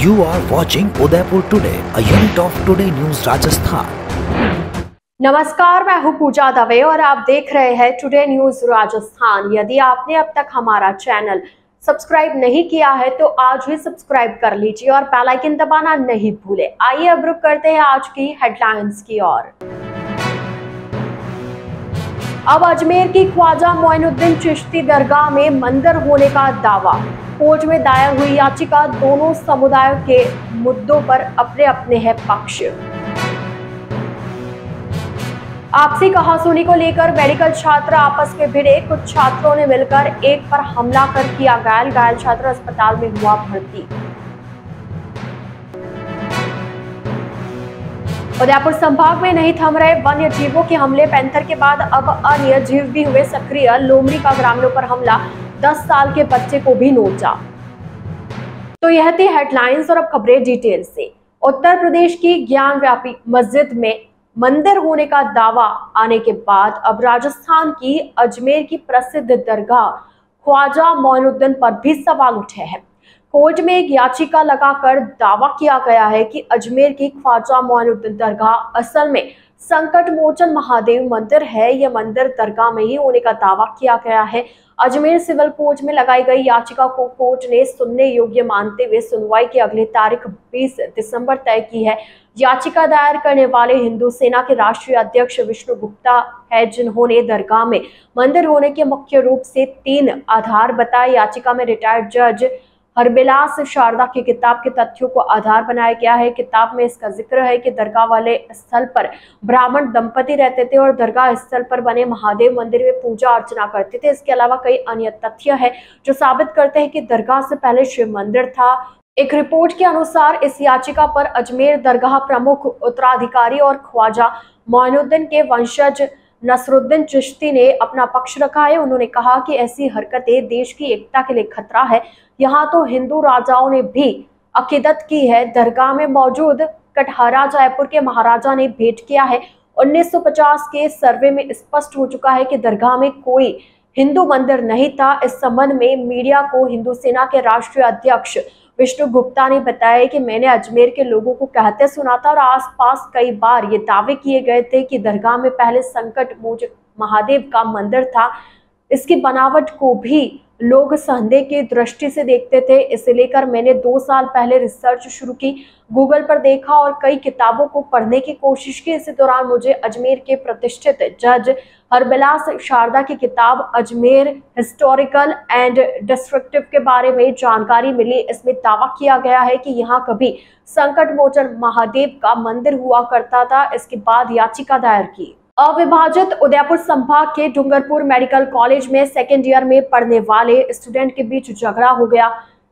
You are watching Udaipur Today, a unit of Today News Rajasthan. नमस्कार, मैं हूं पूजा दवे और आप देख रहे हैं टुडे न्यूज राजस्थान। यदि आपने अब तक हमारा चैनल सब्सक्राइब नहीं किया है तो आज ही सब्सक्राइब कर लीजिए और बेल आइकन दबाना नहीं भूलें। आइए अब रुक करते हैं आज की हेडलाइंस की ओर। अब अजमेर की ख्वाजा मोइनुद्दीन चिश्ती दरगाह में मंदिर होने का दावा। कोर्ट में दायर हुई याचिका, दोनों समुदायों के मुद्दों पर अपने अपने है पक्ष। आपसी कहासुनी को लेकर मेडिकल छात्र आपस में भिड़े, कुछ छात्रों ने मिलकर एक पर हमला कर किया घायल। घायल छात्र अस्पताल में हुआ भर्ती। उदयपुर संभाग में नहीं थम रहे वन्य जीवों के हमले। पैंथर के बाद अब अन्य जीव भी हुए सक्रिय। लोमड़ी का ग्रामीणों पर हमला, 10 साल के बच्चे को भी नोचा। तो यह थी हेडलाइंस और अब खबरें डिटेल से। उत्तर प्रदेश की ज्ञानव्यापी मस्जिद में मंदिर होने का दावा आने के बाद अब राजस्थान की अजमेर की प्रसिद्ध दरगाह ख्वाजा मोइनुद्दीन पर भी सवाल उठे हैं। कोर्ट में एक याचिका लगाकर दावा किया गया है कि अजमेर की ख्वाजा मोइनुद्दीन दरगाह असल में संकट मोचन महादेव मंदिर है। यह मंदिर दरगाह में ही होने का दावा किया गया है। अजमेर सिविल कोर्ट में लगाई गई याचिका को कोर्ट ने सुनने योग्य मानते हुए सुनवाई की अगली तारीख 20 दिसंबर तय की है। याचिका दायर करने वाले हिंदू सेना के राष्ट्रीय अध्यक्ष विष्णु गुप्ता है, जिन्होंने दरगाह में मंदिर होने के मुख्य रूप से 3 आधार बताए। याचिका में रिटायर्ड जज हरबिलास शारदा की किताब के तथ्यों को आधार बनाया गया है। किताब में इसका जिक्र है कि दरगाह वाले स्थल पर ब्राह्मण दंपति रहते थे और दरगाह स्थल पर बने महादेव मंदिर में पूजा अर्चना करते थे। इसके अलावा कई अन्य तथ्य है जो साबित करते हैं कि दरगाह से पहले शिव मंदिर था। एक रिपोर्ट के अनुसार इस याचिका पर अजमेर दरगाह प्रमुख उत्तराधिकारी और ख्वाजा मोइनुद्दीन के वंशज नसरुद्दीन चिश्ती ने अपना पक्ष रखा है। उन्होंने कहा कि ऐसी हरकतें देश की एकता के लिए खतरा है। यहाँ तो हिंदू राजाओं ने भी अकीदत की है। दरगाह में मौजूद कटहरा जयपुर के महाराजा ने भेंट किया है। 1950 के सर्वे में स्पष्ट हो चुका है कि दरगाह में कोई हिंदू मंदिर नहीं था। इस संबंध में मीडिया को हिंदू सेना के राष्ट्रीय अध्यक्ष विष्णु गुप्ता ने बताया कि मैंने अजमेर के लोगों को कहते सुना था और आसपास कई बार ये दावे किए गए थे कि दरगाह में पहले संकट मोचन महादेव का मंदिर था। इसकी बनावट को भी लोग संदेह की दृष्टि से देखते थे। इसे लेकर मैंने 2 साल पहले रिसर्च शुरू की, गूगल पर देखा और कई किताबों को पढ़ने की कोशिश की। इसी दौरान मुझे अजमेर के प्रतिष्ठित जज हरबिलास शारदा की किताब अजमेर हिस्टोरिकल एंड डिस्क्रिप्टिव के बारे में जानकारी मिली। इसमें दावा किया गया है कि यहाँ कभी संकट मोचन महादेव का मंदिर हुआ करता था। इसके बाद याचिका दायर की। अविभाजित उदयपुर संभाग के डूंगरपुर मेडिकल कॉलेज में सेकेंड ईयर में पढ़ने वाले स्टूडेंट के बीच झगड़ा हो गया।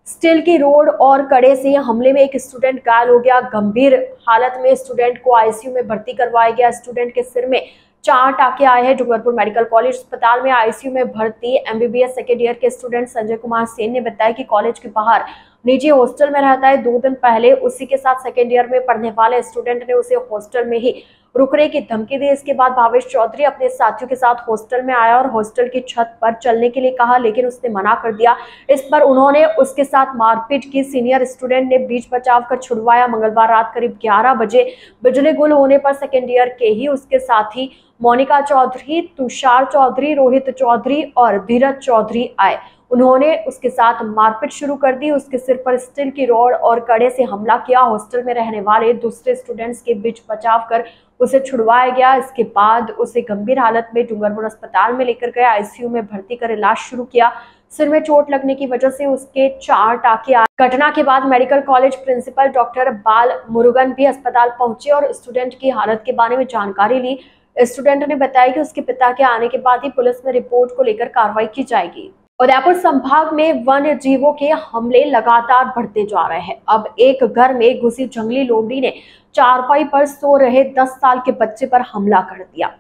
स्टील की रोड और कड़े से हमले में एक स्टूडेंट घायल हो गया। गंभीर हालत में स्टूडेंट को आईसीयू में भर्ती करवाया गया। स्टूडेंट के सिर में 4 टाके आए हैं। डूंगरपुर मेडिकल कॉलेज अस्पताल में आईसीयू में भर्ती एमबीबीएस सेकेंड ईयर के स्टूडेंट संजय कुमार सेन ने बताया कि कॉलेज के बाहर निजी हॉस्टल में रहता है। 2 दिन पहले उसी के साथ सेकेंड ईयर में पढ़ने वाले स्टूडेंट ने उसे हॉस्टल में ही रुकने की धमकी दी। इसके बाद भावेश चौधरी अपने साथियों के साथ हॉस्टल में आया और हॉस्टल की छत पर चलने के लिए कहा, लेकिन उसने मना कर दिया। इस पर उन्होंने उसके साथ मारपीट की। सीनियर स्टूडेंट ने बीच बचाव कर छुड़वाया। मंगलवार रात करीब 11 बजे बिजली गुल होने पर सेकेंड ईयर के ही उसके साथी मोनिका चौधरी, तुषार चौधरी, रोहित चौधरी और धीरज चौधरी आए। उन्होंने उसके साथ मारपीट शुरू कर दी। उसके सिर पर स्टील की रॉड और कड़े से हमला किया। हॉस्टल में रहने वाले दूसरे स्टूडेंट्स के बीच बचाव कर उसे छुड़वाया गया। इसके बाद उसे गंभीर हालत में डूंगरपुर अस्पताल में लेकर गए। आईसीयू में भर्ती कर इलाज शुरू किया। सिर में चोट लगने की वजह से उसके 4 टाके आए। घटना के बाद मेडिकल कॉलेज प्रिंसिपल डॉक्टर बाल मुरुगन भी अस्पताल पहुंचे और स्टूडेंट की हालत के बारे में जानकारी ली। स्टूडेंट ने बताया कि उसके पिता के आने के बाद ही पुलिस में रिपोर्ट को लेकर कार्रवाई की जाएगी। उदयपुर संभाग में वन्य जीवों के हमले लगातार बढ़ते जा रहे हैं। अब एक घर में घुसी जंगली लोमड़ी ने चारपाई पर सो रहे 10 साल के बच्चे पर हमला कर दिया।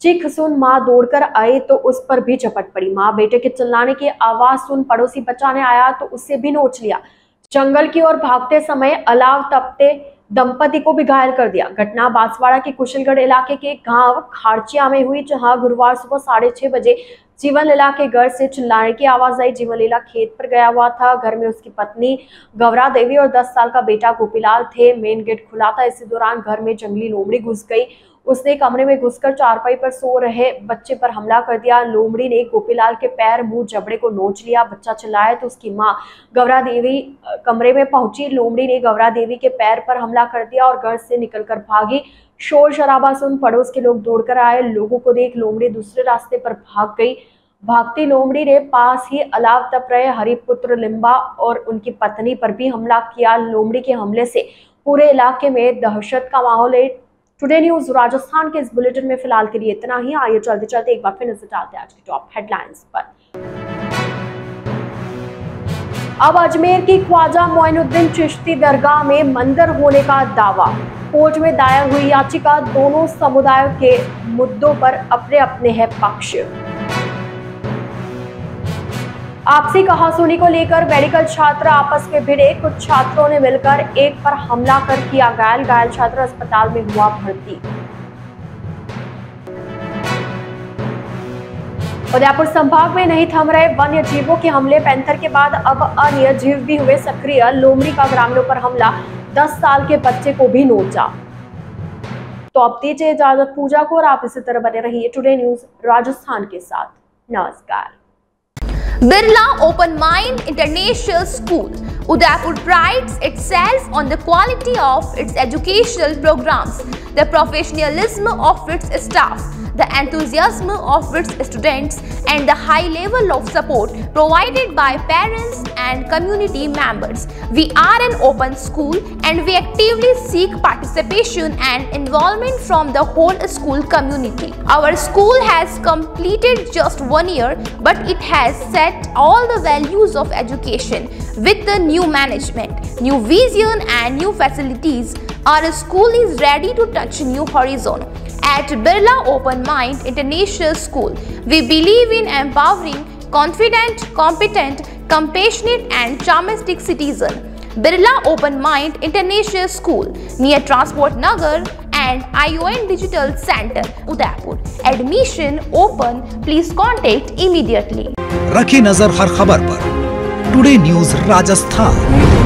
चीख सुन मां दौड़कर आई तो उस पर भी झपट पड़ी। मां बेटे के चिल्लाने की आवाज सुन पड़ोसी बचाने आया तो उससे भी नोच लिया। जंगल की ओर भागते समय अलाव तपते दंपति को भी घायल कर दिया। घटना बांसवाड़ा के कुशलगढ़ इलाके के गांव खाड़चिया में हुई, जहां गुरुवार सुबह 6:30 बजे जीवन लीला के घर से चिल्लाने की आवाज आई। जीवन लीला खेत पर गया हुआ था। घर में उसकी पत्नी गौरा देवी और 10 साल का बेटा गोपीलाल थे। मेन गेट खुला था। इसी दौरान घर में जंगली लोमड़ी घुस गई। उसने कमरे में घुसकर चारपाई पर सो रहे बच्चे पर हमला कर दिया। लोमड़ी ने गोपीलाल के पैर, मुंह, जबड़े को नोच लिया। बच्चा चिल्लाया तो उसकी मां गौरा देवी कमरे में पहुंची। लोमड़ी ने गौरा देवी के पैर पर हमला कर दिया और घर से निकलकर भागी। शोर शराबा सुन पड़ोस के लोग दौड़कर आए। लोगों को देख लोमड़ी दूसरे रास्ते पर भाग गई। भागती लोमड़ी ने पास ही अलाव तप रहे हरिपुत्र लिम्बा और उनकी पत्नी पर भी हमला किया। लोमड़ी के हमले से पूरे इलाके में दहशत का माहौल है। टुडे न्यूज राजस्थान के इस बुलेटिन में फिलहाल के लिए इतना ही। आइए चलते चलते एक बार फिर नजर डालते हैं आज की टॉप हेडलाइंस पर। अब अजमेर की ख्वाजा मोइनुद्दीन चिश्ती दरगाह में मंदिर होने का दावा। कोर्ट में दायर हुई याचिका। दोनों समुदायों के मुद्दों पर अपने अपने है पक्ष। आपसी कहासुनी को लेकर मेडिकल छात्र आपस में भिड़े। कुछ छात्रों ने मिलकर एक पर हमला कर किया घायल। घायल छात्र अस्पताल में हुआ भर्ती। उदयपुर संभाग में नहीं थम रहे वन्य जीवों के हमले। पैंथर के बाद अब अन्य जीव भी हुए सक्रिय। लोमड़ी का ग्रामीणों पर हमला। 10 साल के बच्चे को भी नोचा। तो अब दीजिए इजाजत पूजा को और आप इसी तरह बने रहिए टुडे न्यूज राजस्थान के साथ। नमस्कार। Birla Open Mind International School, Udaipur prides itself on the quality of its educational programs, the professionalism of its staff, the enthusiasm of its students, and the high level of support provided by parents and community members. We are an open school and we actively seek participation and involvement from the whole school community. Our school has completed just 1 year, but it has set all the values of education with the new management, new vision and new facilities. Our school is ready to touch new horizon. At Birla Open Mind International School, we believe in empowering confident, competent, compassionate and charmistic citizen. Birla Open Mind International School near Transport Nagar and ION Digital Center, Udaipur. Admission open. Please contact immediately. रखी नजर हर खबर पर। Today news Rajasthan.